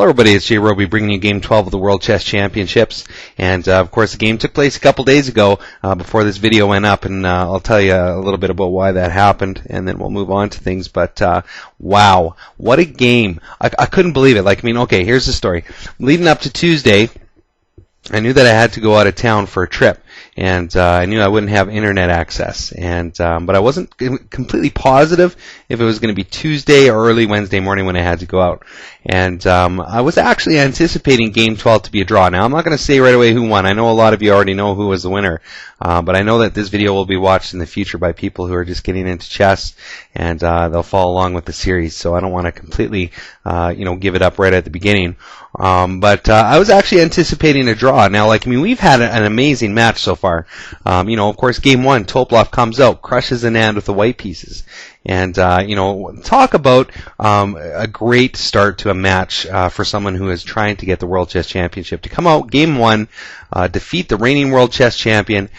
Hello everybody, it's jrobi bringing you Game 12 of the World Chess Championships, and of course the game took place a couple days ago before this video went up, and I'll tell you a little bit about why that happened, and then we'll move on to things. But wow, what a game. I couldn't believe it. Okay, here's the story. Leading up to Tuesday, I knew that I had to go out of town for a trip, and I knew I wouldn't have internet access, and but I wasn't completely positive if it was going to be Tuesday or early Wednesday morning when I had to go out. And I was actually anticipating Game 12 to be a draw. Now, I'm not going to say right away who won. I know a lot of you already know who was the winner, but I know that this video will be watched in the future by people who are just getting into chess, and they'll follow along with the series, so I don't want to completely give it up right at the beginning. But I was actually anticipating a draw. Now, we've had an amazing match so far. Of course, Game 1, Topalov comes out, crushes Anand with the white pieces. And, talk about a great start to a match for someone who is trying to get the World Chess Championship. To come out, Game 1, defeat the reigning World Chess Champion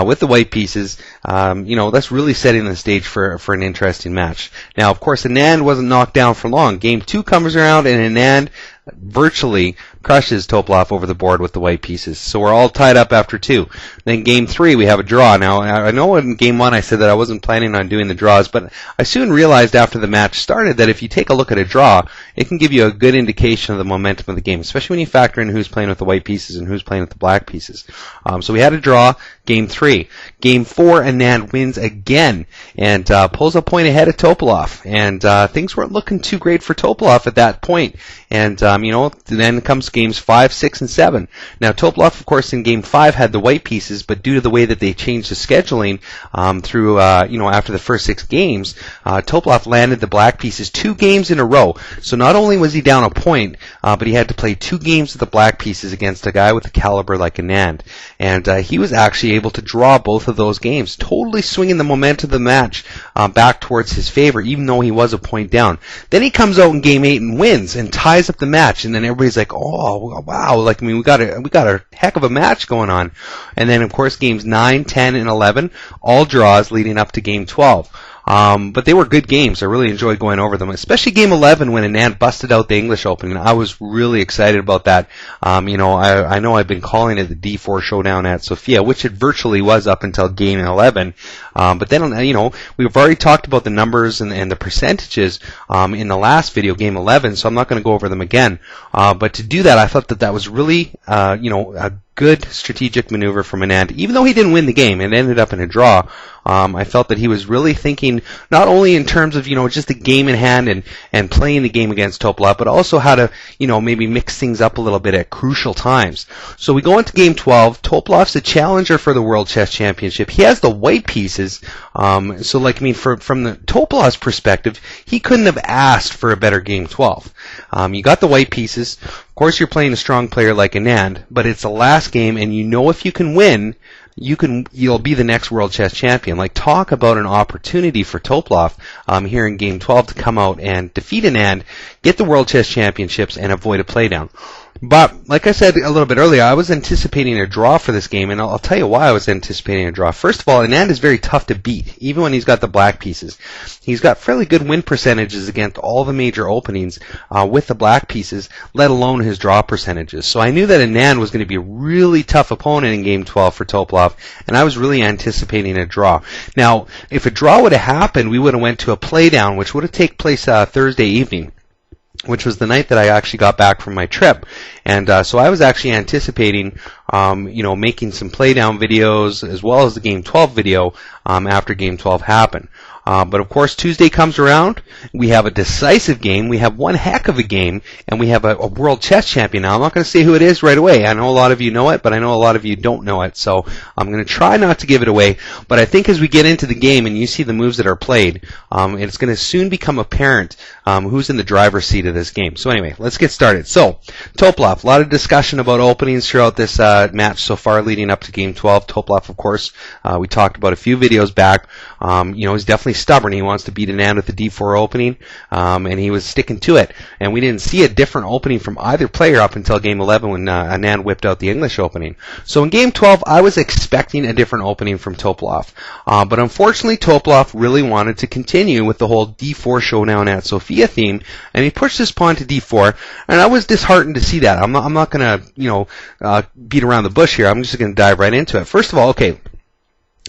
with the white pieces, that's really setting the stage for an interesting match. Now, of course, Anand wasn't knocked down for long. Game 2 comes around, and Anand virtually crushes Topalov over the board with the white pieces. So we're all tied up after 2. Then Game 3, we have a draw. Now, I know in Game 1 I said that I wasn't planning on doing the draws, but I soon realized after the match started that if you take a look at a draw, it can give you a good indication of the momentum of the game, especially when you factor in who's playing with the white pieces and who's playing with the black pieces. So we had a draw, Game 3. Game 4, Anand wins again and pulls a point ahead of Topalov. And things weren't looking too great for Topalov at that point. And, then comes Games 5, 6, and 7. Now, Topalov, of course, in Game 5 had the white pieces, but due to the way that they changed the scheduling through, after the first 6 games, Topalov landed the black pieces 2 games in a row. So not only was he down a point, but he had to play 2 games of the black pieces against a guy with a caliber like Anand. And he was actually able to draw both of those games, totally swinging the momentum of the match back towards his favor, even though he was a point down. Then he comes out in Game 8 and wins and ties up the match, and then everybody's like, oh, wow, we got a heck of a match going on. And then, of course, Games 9, 10, and 11, all draws leading up to Game 12. But they were good games. I really enjoyed going over them, especially Game 11 when Anand busted out the English Open. And I was really excited about that. I know I've been calling it the D4 showdown at Sofia, which it virtually was up until Game 11. But then, we've already talked about the numbers and the percentages in the last video, Game 11, so I'm not going to go over them again. But to do that, I thought that was really, a good strategic maneuver from Anand. Even though he didn't win the game, it ended up in a draw. I felt that he was really thinking not only in terms of, just the game in hand and playing the game against Topalov, but also how to, maybe mix things up a little bit at crucial times. So we go into Game 12. Topalov's the challenger for the World Chess Championship. He has the white pieces. From the Topalov's perspective, he couldn't have asked for a better Game 12. You got the white pieces. Of course, you're playing a strong player like Anand, but it's the last game, and if you can win, you'll be the next World Chess Champion. Talk about an opportunity for Topalov here in Game 12 to come out and defeat Anand, get the World Chess Championships, and avoid a playdown. But, like I said a little bit earlier, I was anticipating a draw for this game, and I'll tell you why I was anticipating a draw. First of all, Anand is very tough to beat, even when he's got the black pieces. He's got fairly good win percentages against all the major openings with the black pieces, let alone his draw percentages. So I knew that Anand was going to be a really tough opponent in Game 12 for Topalov, and I was really anticipating a draw. Now, if a draw would have happened, we would have went to a playdown, which would have taken place Thursday evening, which was the night that I actually got back from my trip. And so I was actually anticipating, making some playdown videos as well as the Game 12 video after Game 12 happened. But of course, Tuesday comes around, we have a decisive game, we have one heck of a game, and we have a World Chess Champion. Now, I'm not going to say who it is right away. I know a lot of you know it, but I know a lot of you don't know it, so I'm going to try not to give it away. But I think as we get into the game and you see the moves that are played, it's going to soon become apparent who's in the driver's seat of this game. So anyway, let's get started. So, Topalov, a lot of discussion about openings throughout this match so far leading up to Game 12. Topalov, of course, we talked about a few videos back. He's definitely stubborn. He wants to beat Anand with the d4 opening, and he was sticking to it. And we didn't see a different opening from either player up until game 11 when Anand whipped out the English opening. So in game 12, I was expecting a different opening from Topalov. But unfortunately, Topalov really wanted to continue with the whole d4 showdown at Sofia theme, and he pushed his pawn to d4, and I was disheartened to see that. I'm not going to, beat around the bush here. I'm just going to dive right into it. First of all, okay,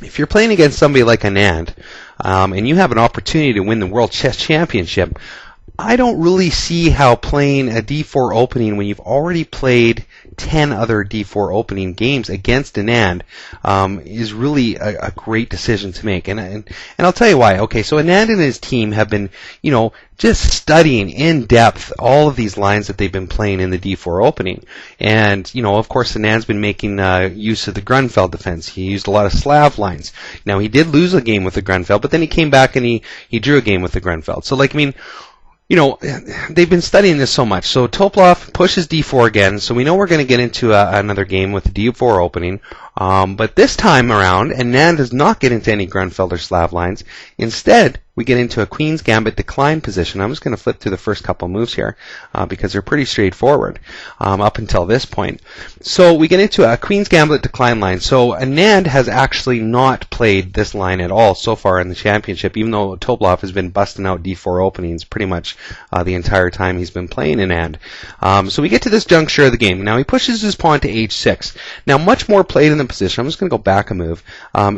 if you're playing against somebody like Anand, and you have an opportunity to win the World Chess Championship, I don't really see how playing a d4 opening when you've already played 10 other d4 opening games against Anand is really a great decision to make. And I'll tell you why. Okay, so Anand and his team have been, just studying in depth all of these lines that they've been playing in the d4 opening. And, of course, Anand's been making use of the Grunfeld defense. He used a lot of Slav lines. Now, he did lose a game with the Grunfeld, but then he came back and he drew a game with the Grunfeld. So, they've been studying this so much. So Topalov pushes d4 again, so we know we're going to get into another game with the d4 opening. But this time around, Anand does not get into any Grunfeld or Slav lines. Instead, we get into a Queen's Gambit decline position. I'm just going to flip through the first couple moves here because they're pretty straightforward up until this point. So we get into a Queen's Gambit decline line. So Anand has actually not played this line at all so far in the championship, even though Topalov has been busting out d4 openings pretty much the entire time he's been playing Anand. So we get to this juncture of the game. Now he pushes his pawn to h6. Now much more played in the position, I'm just going to go back a move,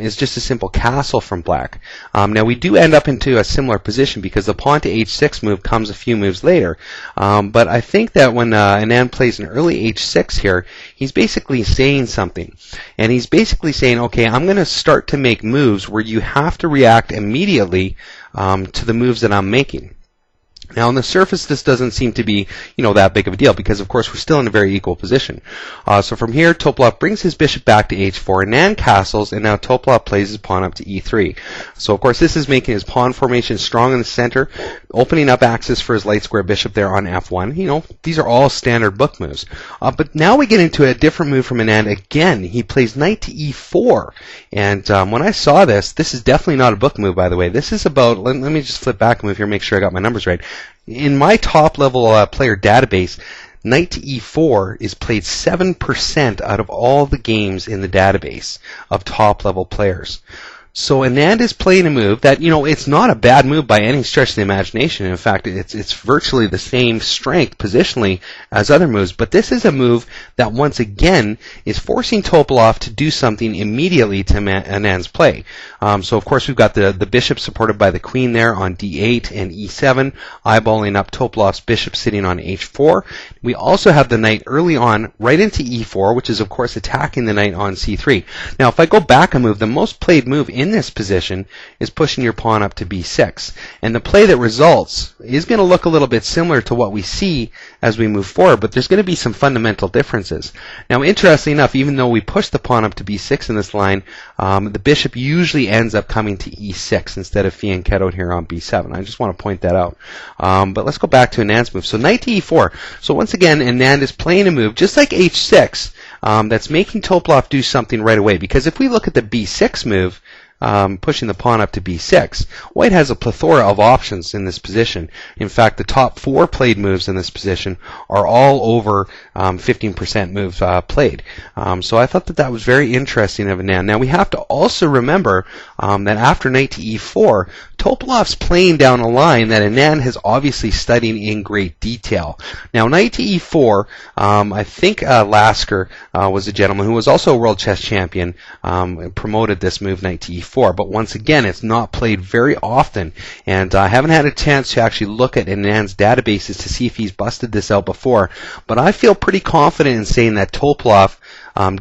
is just a simple castle from black. Now we do end up into a similar position because the pawn to h6 move comes a few moves later. But I think that when Anand plays an early h6 here, he's basically saying something. And he's basically saying, okay, I'm going to start to make moves where you have to react immediately to the moves that I'm making. Now, on the surface, this doesn't seem to be, that big of a deal because, of course, we're still in a very equal position. So from here, Topalov brings his bishop back to h4, Anand castles, and now Topalov plays his pawn up to e3. So, of course, this is making his pawn formation strong in the center, opening up access for his light square bishop there on f1. These are all standard book moves. But now we get into a different move from Anand. Again, he plays knight to e4. And when I saw this is definitely not a book move, by the way. This is about, let me just flip back a move here, make sure I got my numbers right. In my top-level player database, knight to e4 is played 7% out of all the games in the database of top-level players. So Anand is playing a move that, it's not a bad move by any stretch of the imagination. In fact, it's virtually the same strength positionally as other moves. But this is a move that, once again, is forcing Topalov to do something immediately to Anand's play. So, of course, we've got the bishop supported by the queen there on d8 and e7, eyeballing up Topalov's bishop sitting on h4. We also have the knight early on right into e4, which is, of course, attacking the knight on c3. Now, if I go back a move, the most played move in this position is pushing your pawn up to b6. And the play that results is going to look a little bit similar to what we see as we move forward, but there's going to be some fundamental differences. Now, interestingly enough, even though we push the pawn up to b6 in this line, the bishop usually ends up coming to e6 instead of fianchettoed here on b7. I just want to point that out. But let's go back to Anand's move. So knight to e4. So once again, Anand is playing a move just like h6 that's making Topalov do something right away. Because if we look at the b6 move, pushing the pawn up to b6, White has a plethora of options in this position. In fact, the top 4 played moves in this position are all over 15% moves played. So I thought that was very interesting of Anand. Now we have to also remember that after knight to e4, Topalov's playing down a line that Anand has obviously studied in great detail. Now, knight to e4, I think Lasker was a gentleman who was also a world chess champion, promoted this move, knight to e4. But once again, it's not played very often, and I haven't had a chance to actually look at Anand's databases to see if he's busted this out before. But I feel pretty confident in saying that Topalov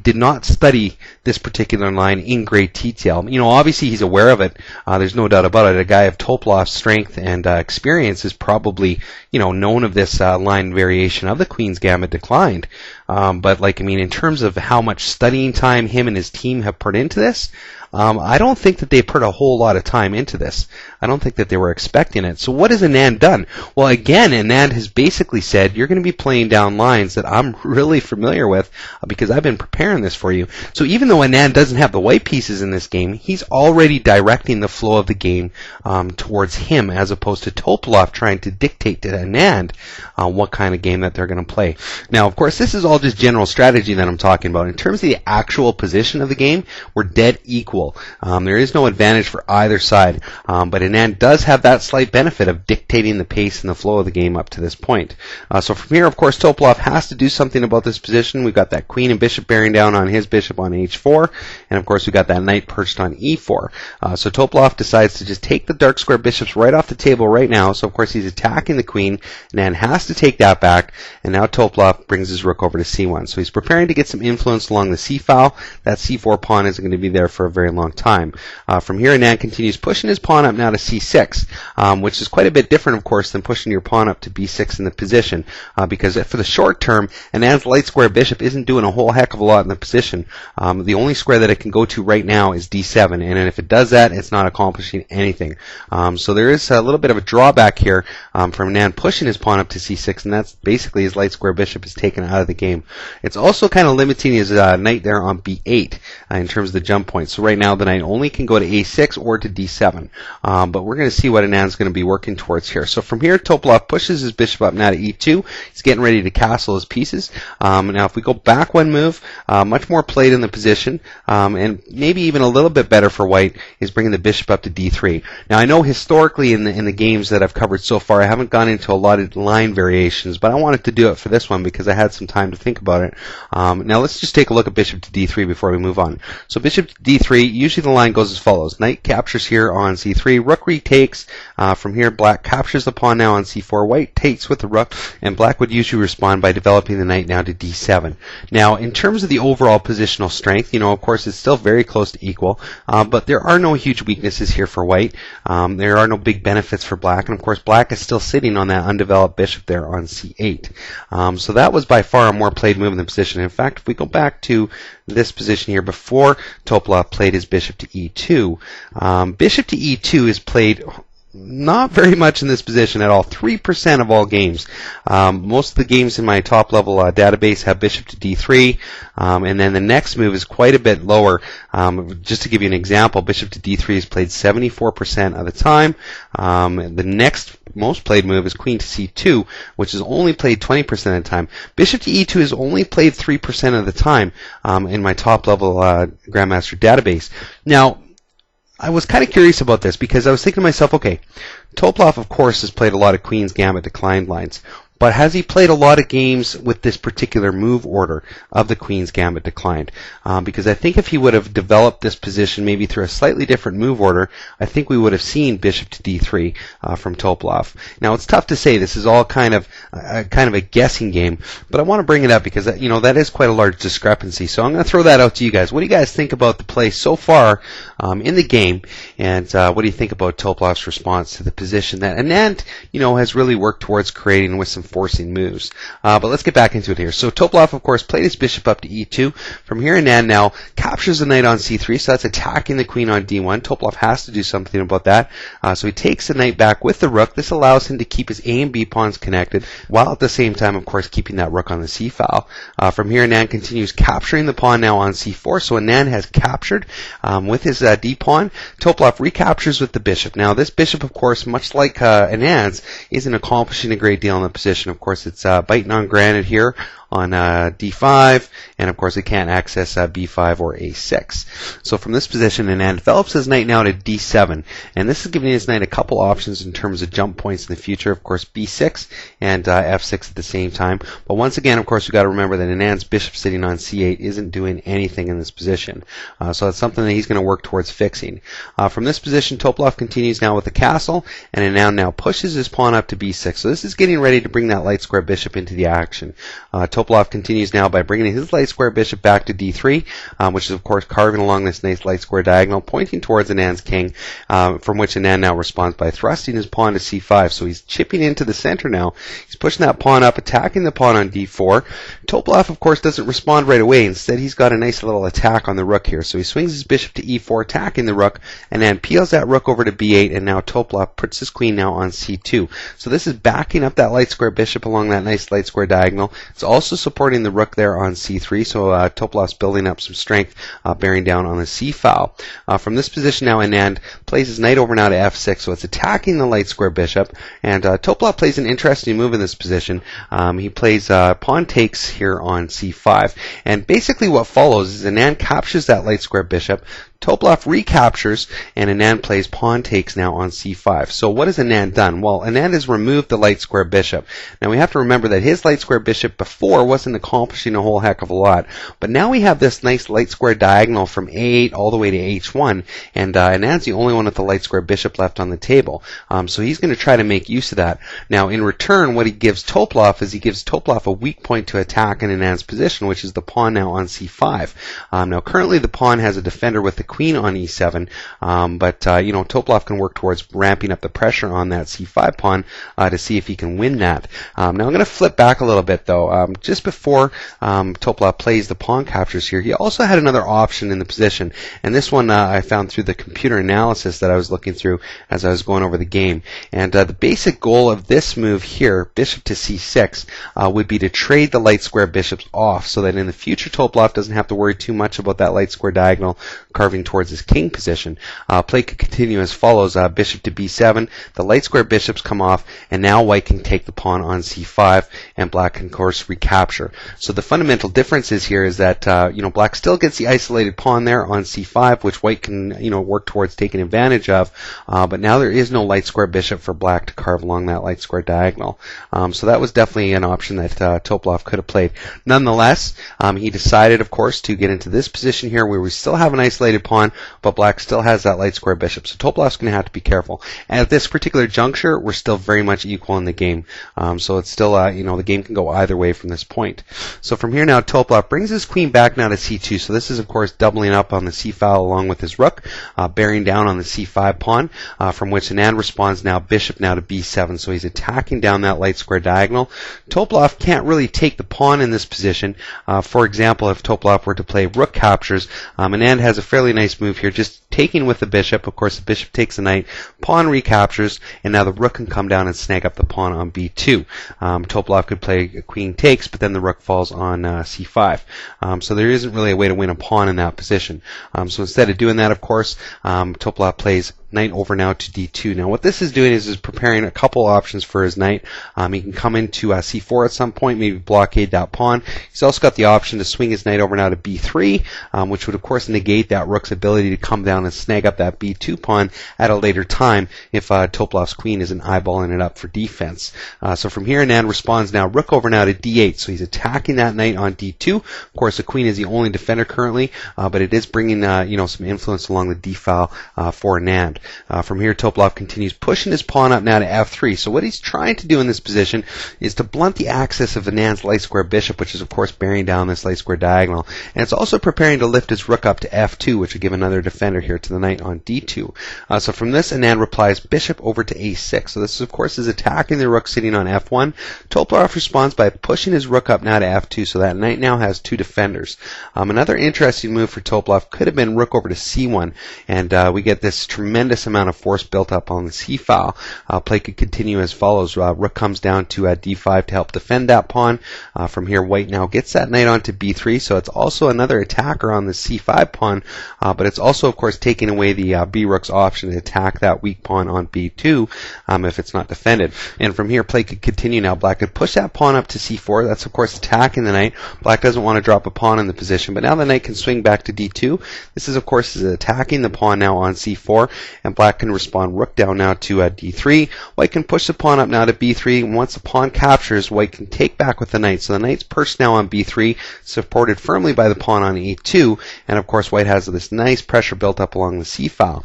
did not study this particular line in great detail. Obviously he's aware of it. There's no doubt about it. A guy of Topalov's strength and experience is probably, known of this line variation of the Queen's Gambit declined. But in terms of how much studying time him and his team have put into this, I don't think that they put a whole lot of time into this. I don't think that they were expecting it. So what has Anand done? Well, again, Anand has basically said, you're going to be playing down lines that I'm really familiar with because I've been preparing this for you. So even though Anand doesn't have the white pieces in this game, he's already directing the flow of the game towards him, as opposed to Topalov trying to dictate to Anand what kind of game that they're going to play. Now, of course, this is all just general strategy that I'm talking about. In terms of the actual position of the game, we're dead equal. There is no advantage for either side, but Anand does have that slight benefit of dictating the pace and the flow of the game up to this point. So from here, of course, Topalov has to do something about this position. We've got that queen and bishop bearing down on his bishop on h4, and of course we've got that knight perched on e4. So Topalov decides to just take the dark square bishops right off the table right now. So of course he's attacking the queen. Anand has to take that back, and now Topalov brings his rook over to c1. So he's preparing to get some influence along the c file. That c4 pawn isn't going to be there for a very long time. From here, Anand continues pushing his pawn up now to c6, which is quite a bit different, of course, than pushing your pawn up to b6 in the position, because for the short term, Anand's light square bishop isn't doing a whole heck of a lot in the position. The only square that it can go to right now is d7, and if it does that, it's not accomplishing anything. So there is a little bit of a drawback here from Anand pushing his pawn up to c6, and that's basically his light square bishop is taken out of the game. It's also kind of limiting his knight there on b8 in terms of the jump point. So right now the knight only can go to a6 or to d7, but we're going to see what Anand's going to be working towards here. So from here, Topalov pushes his bishop up now to e2. He's getting ready to castle his pieces. Now if we go back one move, much more played in the position, and maybe even a little bit better for white is bringing the bishop up to d3. Now I know historically in the games that I've covered so far, I haven't gone into a lot of line variations, but I wanted to do it for this one because I had some time to think about it. Now let's just take a look at bishop to d3 before we move on. So bishop to d3, usually the line goes as follows. Knight captures here on c3, rook retakes. From here, black captures the pawn now on c4, white takes with the rook, and black would usually respond by developing the knight now to d7. Now, in terms of the overall positional strength, of course, it's still very close to equal, but there are no huge weaknesses here for white. There are no big benefits for black, and of course, black is still sitting on that undeveloped bishop there on c8. So that was by far a more played move in the position. In fact, if we go back to this position here before Topalov played his bishop to e2, bishop to e2 is played not very much in this position at all. 3% of all games. Most of the games in my top level database have bishop to d3, and then the next move is quite a bit lower. Just to give you an example, bishop to d3 is played 74% of the time. The next most played move is queen to c2, which is only played 20% of the time. Bishop to e2 is only played 3% of the time in my top level Grandmaster database. Now, I was kind of curious about this because I was thinking to myself, okay, Topalov, of course, has played a lot of Queen's Gambit declined lines, but has he played a lot of games with this particular move order of the Queen's Gambit declined? Because I think if he would have developed this position maybe through a slightly different move order, I think we would have seen bishop to d3 from Topalov. Now, it's tough to say. This is all kind of a guessing game, but I want to bring it up because that is quite a large discrepancy. So I'm going to throw that out to you guys. What do you guys think about the play so far in the game, and what do you think about Topalov's response to the position that Anand, has really worked towards creating with some forcing moves? But let's get back into it here. So Topalov, of course, played his bishop up to e2. From here, Anand now captures the knight on c3, so that's attacking the queen on d1. Topalov has to do something about that. So he takes the knight back with the rook. This allows him to keep his A and B pawns connected, while at the same time, of course, keeping that rook on the c file. From here, Anand continues capturing the pawn now on c4. So Anand has captured with his d pawn. Topalov recaptures with the bishop. Now, this bishop, of course, much like Anand's, isn't accomplishing a great deal in the position. Of course, it's biting on granite here on d5, and of course it can't access b5 or a6. So from this position, Anand develops his knight now to d7, and this is giving his knight a couple options in terms of jump points in the future. Of course, b6 and f6 at the same time. But once again, of course, we've got to remember that Anand's bishop sitting on c8 isn't doing anything in this position. So that's something that he's going to work towards fixing. From this position, Topalov continues now with the castle, and Anand now pushes his pawn up to b6. So this is getting ready to bring that light square bishop into the action. Topalov continues now by bringing his light square bishop back to d3, which is, of course, carving along this nice light square diagonal, pointing towards Anand's king, from which Anand now responds by thrusting his pawn to c5. So he's chipping into the center now. He's pushing that pawn up, attacking the pawn on d4. Topalov, of course, doesn't respond right away. Instead, he's got a nice little attack on the rook here. So he swings his bishop to e4, attacking the rook, and then peels that rook over to b8, and now Topalov puts his queen now on c2. So this is backing up that light square bishop along that nice light square diagonal. It's also also supporting the rook there on c3, so Topalov's building up some strength, bearing down on the c-file. From this position now, Anand plays his knight over now to f6, so it's attacking the light square bishop, and Topalov plays an interesting move in this position. He plays pawn takes here on c5, and basically what follows is Anand captures that light square bishop, Topalov recaptures, and Anand plays pawn takes now on c5. So what has Anand done? Well, Anand has removed the light square bishop. Now we have to remember that his light square bishop before wasn't accomplishing a whole heck of a lot, but now we have this nice light square diagonal from a8 all the way to h1, and Anand's the only one with the light square bishop left on the table. So he's going to try to make use of that. Now in return, what he gives Topalov is he gives Topalov a weak point to attack in Anand's position, which is the pawn now on c5. Now currently the pawn has a defender with the queen on e7, but Topalov can work towards ramping up the pressure on that c5 pawn to see if he can win that. Now I'm going to flip back a little bit though. Just before Topalov plays the pawn captures here, he also had another option in the position, and this one I found through the computer analysis that I was looking through as I was going over the game. And the basic goal of this move here, bishop to c6, would be to trade the light square bishops off so that in the future Topalov doesn't have to worry too much about that light square diagonal carving towards his king position. Play could continue as follows. Bishop to b7, the light square bishops come off, and now white can take the pawn on c5, and black can of course recapture. So the fundamental difference is here is that black still gets the isolated pawn there on c5, which white can work towards taking advantage of, but now there is no light square bishop for black to carve along that light square diagonal. So that was definitely an option that Topalov could have played. Nonetheless, he decided, of course, to get into this position here where we still have an isolated pawn, but black still has that light square bishop. So Topalov's going to have to be careful. And at this particular juncture, we're still very much equal in the game. So it's still, the game can go either way from this point. So from here now, Topalov brings his queen back now to c2. So this is, of course, doubling up on the c-file along with his rook, bearing down on the c5 pawn, from which Anand responds now bishop now to b7. So he's attacking down that light square diagonal. Topalov can't really take the pawn in this position. For example, if Topalov were to play rook captures, Anand has a fairly nice move here, just taking with the bishop. Of course, the bishop takes the knight, pawn recaptures, and now the rook can come down and snag up the pawn on b2. Topalov could play a queen takes, but then the rook falls on c5. So there isn't really a way to win a pawn in that position. So instead of doing that, of course, Topalov plays knight over now to d2. Now what this is doing is preparing a couple options for his knight. He can come into c4 at some point, maybe blockade that pawn. He's also got the option to swing his knight over now to b3, which would of course negate that rook's ability to come down and snag up that b2 pawn at a later time if Topalov's queen isn't eyeballing it up for defense. So from here, Anand responds now rook over now to d8. So he's attacking that knight on d2. Of course, the queen is the only defender currently, but it is bringing some influence along the d-file for Anand. From here, Topalov continues pushing his pawn up now to f3. So what he's trying to do in this position is to blunt the access of Anand's light square bishop, which is of course bearing down this light square diagonal. And it's also preparing to lift his rook up to f2, which would give another defender here to the knight on d2. So from this, Anand replies bishop over to a6. So this, of course, is attacking the rook sitting on f1. Topalov responds by pushing his rook up now to f2, so that knight now has two defenders. Another interesting move for Topalov could have been rook over to c1, and we get this tremendous amount of force built up on the c-file. Play could continue as follows. Rook comes down to d5 to help defend that pawn. From here, white now gets that knight onto b3, so it's also another attacker on the c5 pawn, but it's also, of course, taking away the b-rook's option to attack that weak pawn on b2 if it's not defended. And from here, play could continue now. Black could push that pawn up to c4. That's, of course, attacking the knight. Black doesn't want to drop a pawn in the position, but now the knight can swing back to d2. This is, of course, attacking the pawn now on c4, and black can respond rook down now to d3. White can push the pawn up now to b3, and once the pawn captures, white can take back with the knight. So the knight's perched now on b3, supported firmly by the pawn on e2, and of course white has this nice pressure built up along the c-file.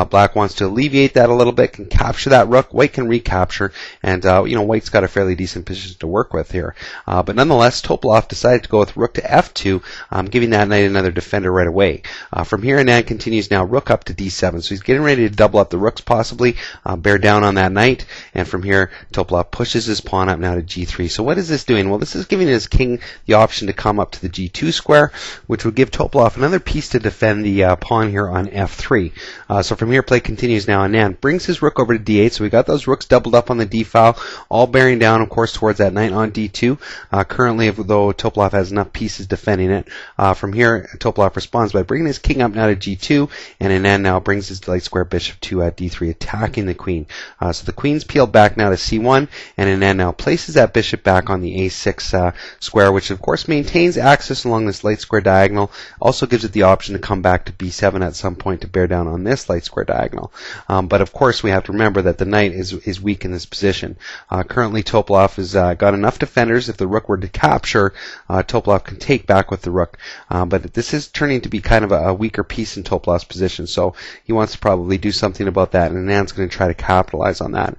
Black wants to alleviate that a little bit, can capture that rook, white can recapture, and white's got a fairly decent position to work with here. But nonetheless, Topalov decided to go with rook to f2, giving that knight another defender right away. From here, Anand continues now rook up to d7, so he's getting ready to to double up the rooks possibly, bear down on that knight, and from here Topalov pushes his pawn up now to g3. So what is this doing? Well, this is giving his king the option to come up to the g2 square, which would give Topalov another piece to defend the pawn here on f3. So from here play continues now. Anand brings his rook over to d8, so we got those rooks doubled up on the d file, all bearing down of course towards that knight on d2. Currently, though, Topalov has enough pieces defending it. From here Topalov responds by bringing his king up now to g2, and Anand now brings his light square bishop to d3, attacking the queen. So the queen's peeled back now to c1, and Anand now places that bishop back on the a6 square, which of course maintains access along this light square diagonal. Also gives it the option to come back to b7 at some point to bear down on this light square diagonal. But of course we have to remember that the knight is weak in this position. Currently Topalov has got enough defenders. If the rook were to capture, Topalov can take back with the rook. But this is turning to be kind of a weaker piece in Topalov's position, so he wants to probably do something about that, and Anand's going to try to capitalize on that.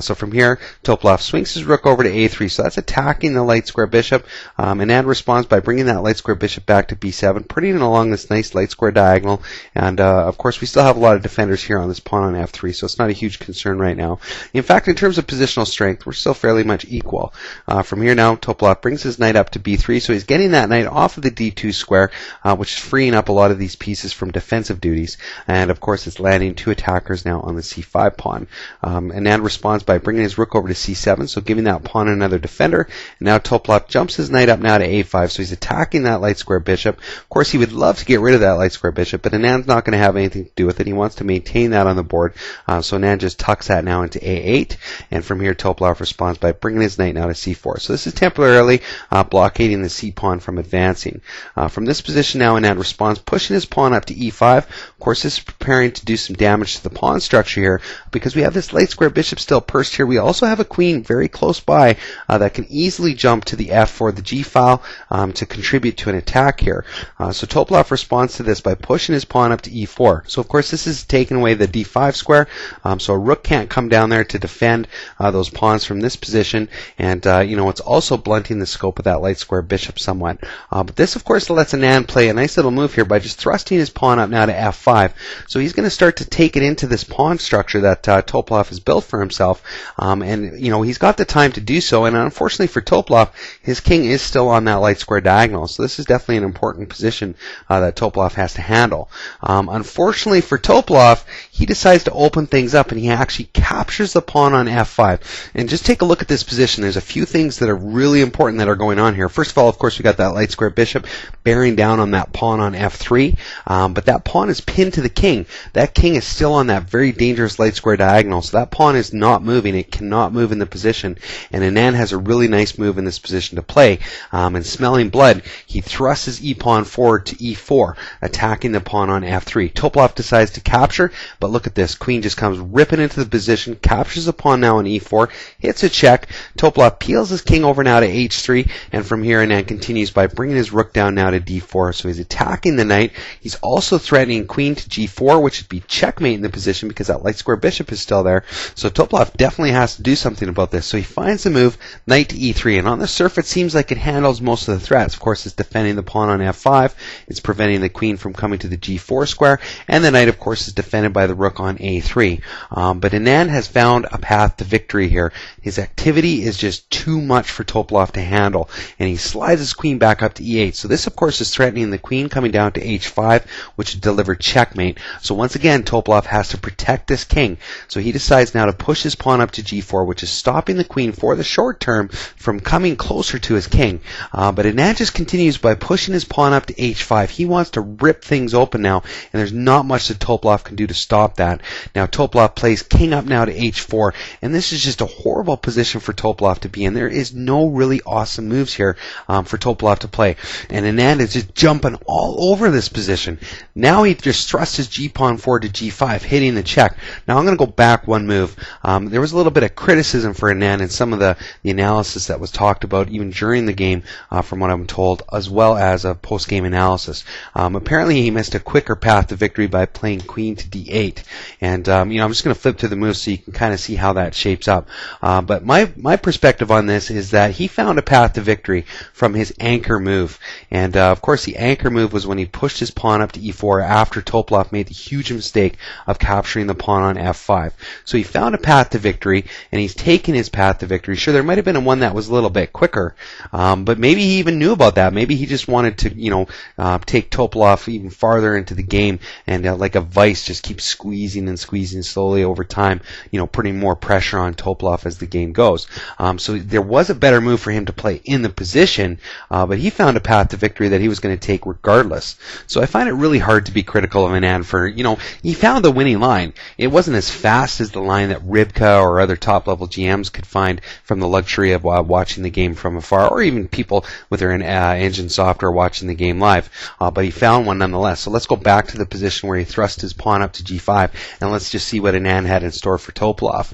So from here Topalov swings his rook over to a3, so that's attacking the light square bishop. Anand responds by bringing that light square bishop back to b7, putting it along this nice light square diagonal, and of course we still have a lot of defenders here on this pawn on f3, so it's not a huge concern right now. In fact, in terms of positional strength, we're still fairly much equal. From here now Topalov brings his knight up to b3, so he's getting that knight off of the d2 square, which is freeing up a lot of these pieces from defensive duties, and of course it's landing two attackers now on the c5 pawn. Anand responds by bringing his rook over to c7, so giving that pawn another defender, and now Topalov jumps his knight up now to a5, so he's attacking that light square bishop. Of course he would love to get rid of that light square bishop, but Anand's not going to have anything to do with it. He wants to maintain that on the board, so Anand just tucks that now into a8, and from here Topalov responds by bringing his knight now to c4. So this is temporarily blockading the c pawn from advancing. From this position now Anand responds, pushing his pawn up to e5. Of course this is preparing to do some damage to the pawn structure here, because we have this light square bishop still perched here. We also have a queen very close by that can easily jump to the f4, the g file, to contribute to an attack here. So Topalov responds to this by pushing his pawn up to e4. So of course this is taking away the d5 square, so a rook can't come down there to defend those pawns from this position, and it's also blunting the scope of that light square bishop somewhat. But this of course lets Anand play a nice little move here by just thrusting his pawn up now to f5. So he's going to start to take it into this pawn structure that Topalov has built for himself, and he's got the time to do so, and unfortunately for Topalov, his king is still on that light square diagonal, so this is definitely an important position that Topalov has to handle. Unfortunately for Topalov, he decides to open things up, and he actually captures the pawn on f5. And just take a look at this position. There's a few things that are really important that are going on here. First of all, of course, we got that light square bishop bearing down on that pawn on f3, but that pawn is pinned to the king. That king is still on that very dangerous light square diagonal, so that pawn is not moving. It cannot move in the position, and Anand has a really nice move in this position to play. And smelling blood, he thrusts his e-pawn forward to e4, attacking the pawn on f3. Topalov decides to capture, but look at this. Queen just comes ripping into the position, captures the pawn now on e4, hits a check. Topalov peels his king over now to h3, and from here Anand continues by bringing his rook down now to d4. So he's attacking the knight. He's also threatening queen to g4, which would be checkmate in the position because that light square bishop is still there. So Topalov definitely has to do something about this. So he finds the move, knight to e3, and on the surface it seems like it handles most of the threats. Of course, it's defending the pawn on f5, it's preventing the queen from coming to the g4 square, and the knight, of course, is defended by the rook on a3. But Anand has found a path to victory here. His activity is just too much for Topalov to handle, and he slides his queen back up to e8. So this, of course, is threatening the queen coming down to h5, which would deliver checkmate. So once again, Topalov has to protect this king. So he decides now to push his pawn up to g4, which is stopping the queen for the short term from coming closer to his king. But Anand just continues by pushing his pawn up to h5. He wants to rip things open now, and there's not much that Topalov can do to stop that. Now Topalov plays king up now to h4, and this is just a horrible position for Topalov to be in. There is no really awesome moves here for Topalov to play, and Anand is just jumping all over this position. Now he just thrusts his g-pawn forward to g5, hitting the check. Now I'm going to go back one move. There was a little bit of criticism for Anand in some of the analysis that was talked about even during the game, from what I'm told, as well as a post-game analysis. Apparently he missed a quicker path to victory by playing queen to d8, and I'm just going to flip to the moves so you can kind of see how that shapes up. But my perspective on this is that he found a path to victory from his anchor move, and of course the anchor move was when he pushed his pawn up to e4 after Topalov made the huge mistake of capturing the pawn on f5. So he found a path to victory, and he's taken his path to victory. Sure, there might have been one that was a little bit quicker, but maybe he even knew about that. Maybe he just wanted to, take Topalov even farther into the game, and like a vice, just keep squeezing and squeezing slowly over time, putting more pressure on Topalov as the game goes. So there was a better move for him to play in the position, but he found a path to victory that he was going to take regardless. So I find it really hard to be critical of Anand for, he found the winning line. It wasn't as fast as the line that Rybka or other top-level GMs could find from the luxury of watching the game from afar, or even people with their engine software watching the game live, but he found one nonetheless. So let's go back to the position where he thrust his pawn up to g5, and let's just see what Anand had in store for Topalov.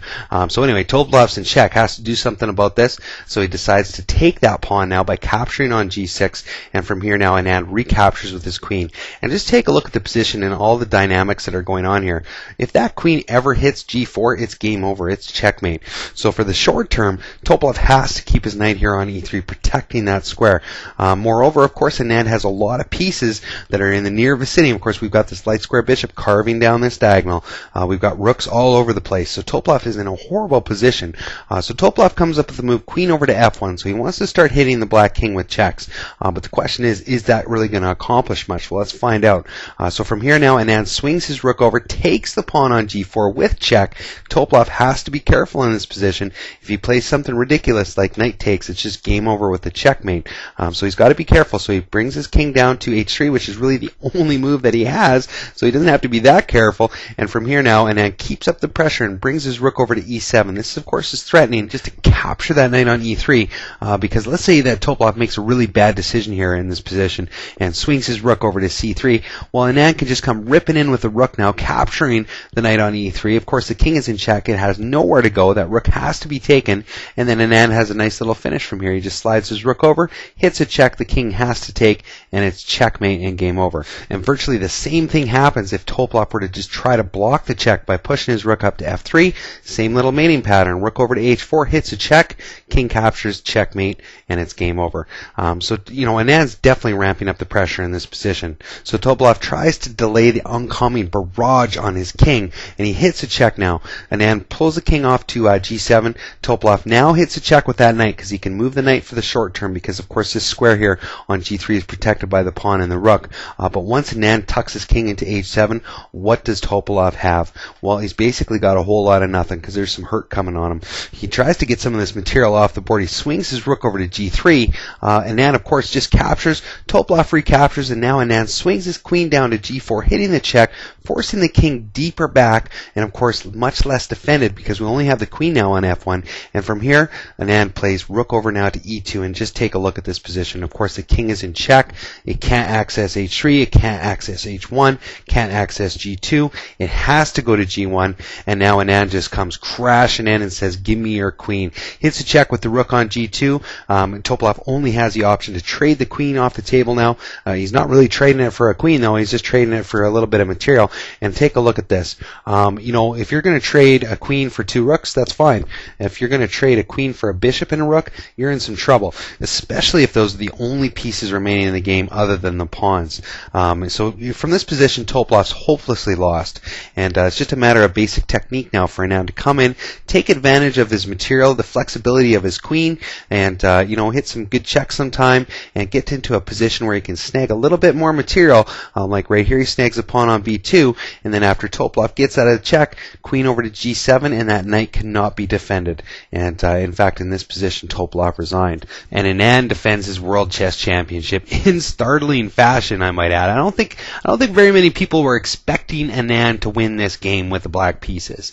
So anyway, Topalov's in check, has to do something about this, so he decides to take that pawn now by capturing on g6, and from here now Anand recaptures with his queen. And just take a look at the position and all the dynamics that are going on here. If that queen ever hits g4, it's game over, it's checkmate. So for the short term, Topalov has to keep his knight here on e3, protecting that square. Moreover, of course, Anand has a lot of pieces that are in the near vicinity. Of course, we've got this light square bishop carving down this diagonal. We've got rooks all over the place. So Topalov is in a horrible position. So Topalov comes up with the move queen over to f1. So he wants to start hitting the black king with checks. But the question is that really going to accomplish much? Well, let's find out. So from here now, Anand swings his rook over, takes the pawn on g4 with check. Topalov has to be careful in this position. If he plays something ridiculous like knight takes, it's just game over with the checkmate. So he's got to be careful. So he brings his king down to h3, which is really the only move that he has, so he doesn't have to be that careful. And from here now, Anand keeps up the pressure and brings his rook over to e7. This, of course, is threatening just to capture that knight on e3, because let's say that Topalov makes a really bad decision here in this position and swings his rook over to c3. Well, Anand can just come ripping in with the rook now, capturing the knight on e3. Of course, the king is in check. It has nowhere to go. That rook has to be taken, and then Anand has a nice little finish from here. He just slides his rook over, hits a check, the king has to take, and it's checkmate and game over. And virtually the same thing happens if Topalov were to just try to block the check by pushing his rook up to f3. Same little mating pattern. Rook over to h4, hits a check, king captures, checkmate, and it's game over. So, Anand's definitely ramping up the pressure in this position. So Topalov tries to delay the oncoming barrage on his king, and he hits a check now. Anand pulls the king off to g7. Topalov now hits a check with that knight because he can move the knight for the short term, because of course this square here on g3 is protected by the pawn and the rook. But once Anand tucks his king into h7, what does Topalov have? Well, he's basically got a whole lot of nothing, because there's some hurt coming on him. He tries to get some of this material off the board. He swings his rook over to g3. Anand, of course, just captures. Topalov recaptures, and now Anand swings his queen down to g4, hitting the check, forcing the king deeper back, and of course much less defended because we only have the queen now on f1. And from here, Anand plays rook over now to e2, and just take a look at this position. Of course, the king is in check. It can't access h3, it can't access h1, can't access g2. It has to go to g1, and now Anand just comes crashing in and says, give me your queen. Hits a check with the rook on g2. Topalov only has the option to trade the queen off the table now. He's not really trading it for a queen, though. He's just trading it for a little bit of material. And take a look at this. If you're going to trade a queen for two rooks, that's fine. If you're going to trade a queen for a bishop and a rook, you're in some trouble, especially if those are the only pieces remaining in the game other than the pawns. So from this position, Topalov's hopelessly lost, and it's just a matter of basic technique now for Anand to come in, take advantage of his material, the flexibility of his queen, and hit some good checks sometime, and get into a position where he can snag a little bit more material. Like right here, he snags a pawn on b2, and then after Topalov gets out of the check, queen over to g7, and that knight cannot be defended. And in fact, in this position, Topalov resigned, and Anand defends his World Chess Championship in startling fashion, I might add. I don't think very many people were expecting Anand to win this game with the black pieces.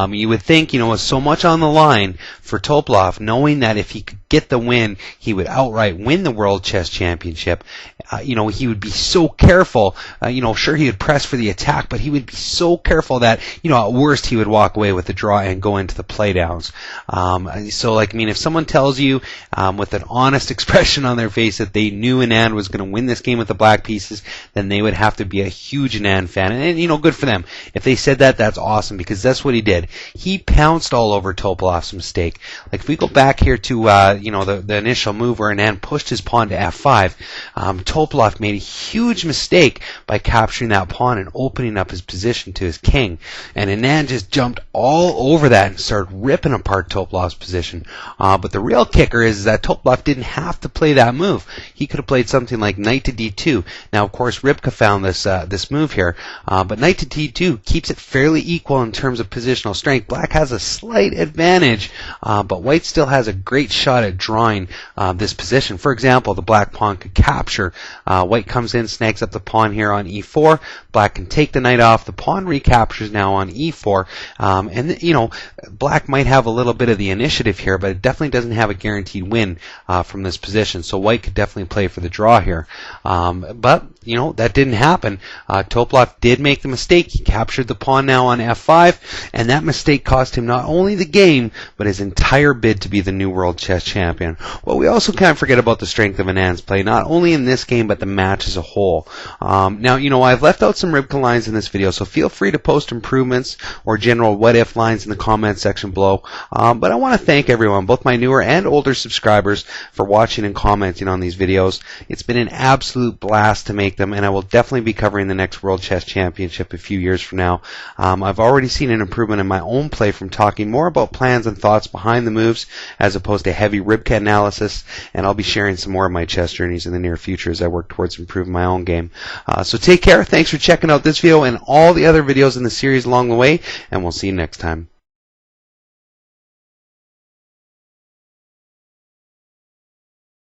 You would think, with so much on the line for Topalov, knowing that if he could get the win, he would outright win the World Chess Championship. He would be so careful. Sure, he would press for the attack, but he would be so careful that, at worst, he would walk away with the draw and go into the playdowns. If someone tells you with an honest expression on their face that they knew Anand was going to win this game with the black pieces, then they would have to be a huge Anand fan. And good for them. If they said that, that's awesome, because that's what he did. He pounced all over Topalov's mistake. Like, if we go back here to that, the initial move where Anand pushed his pawn to f5, Topalov made a huge mistake by capturing that pawn and opening up his position to his king. And Anand just jumped all over that and started ripping apart Topalov's position. But the real kicker is that Topalov didn't have to play that move. He could have played something like knight to d2. Now, of course, Rybka found this move here, but knight to d2 keeps it fairly equal in terms of positional strength. Black has a slight advantage, but white still has a great shot at drawing this position. For example, the black pawn could capture. White comes in, snags up the pawn here on e4. Black can take the knight off. The pawn recaptures now on e4. And black might have a little bit of the initiative here, but it definitely doesn't have a guaranteed win from this position. So white could definitely play for the draw here. But that didn't happen. Topalov did make the mistake. He captured the pawn now on f5, and that mistake cost him not only the game, but his entire bid to be the new world chess champion. Well, we also can't forget about the strength of Anand's play, not only in this game, but the match as a whole. Now, I've left out some Rybka lines in this video, so feel free to post improvements or general what-if lines in the comment section below. But I want to thank everyone, both my newer and older subscribers, for watching and commenting on these videos. It's been an absolute blast to make them, and I will definitely be covering the next World Chess Championship a few years from now. I've already seen an improvement in my own play from talking more about plans and thoughts behind the moves as opposed to heavy Rybka analysis, and I'll be sharing some more of my chess journeys in the near future as I work towards improving my own game. So take care. Thanks for checking out this video and all the other videos in the series along the way, and we'll see you next time.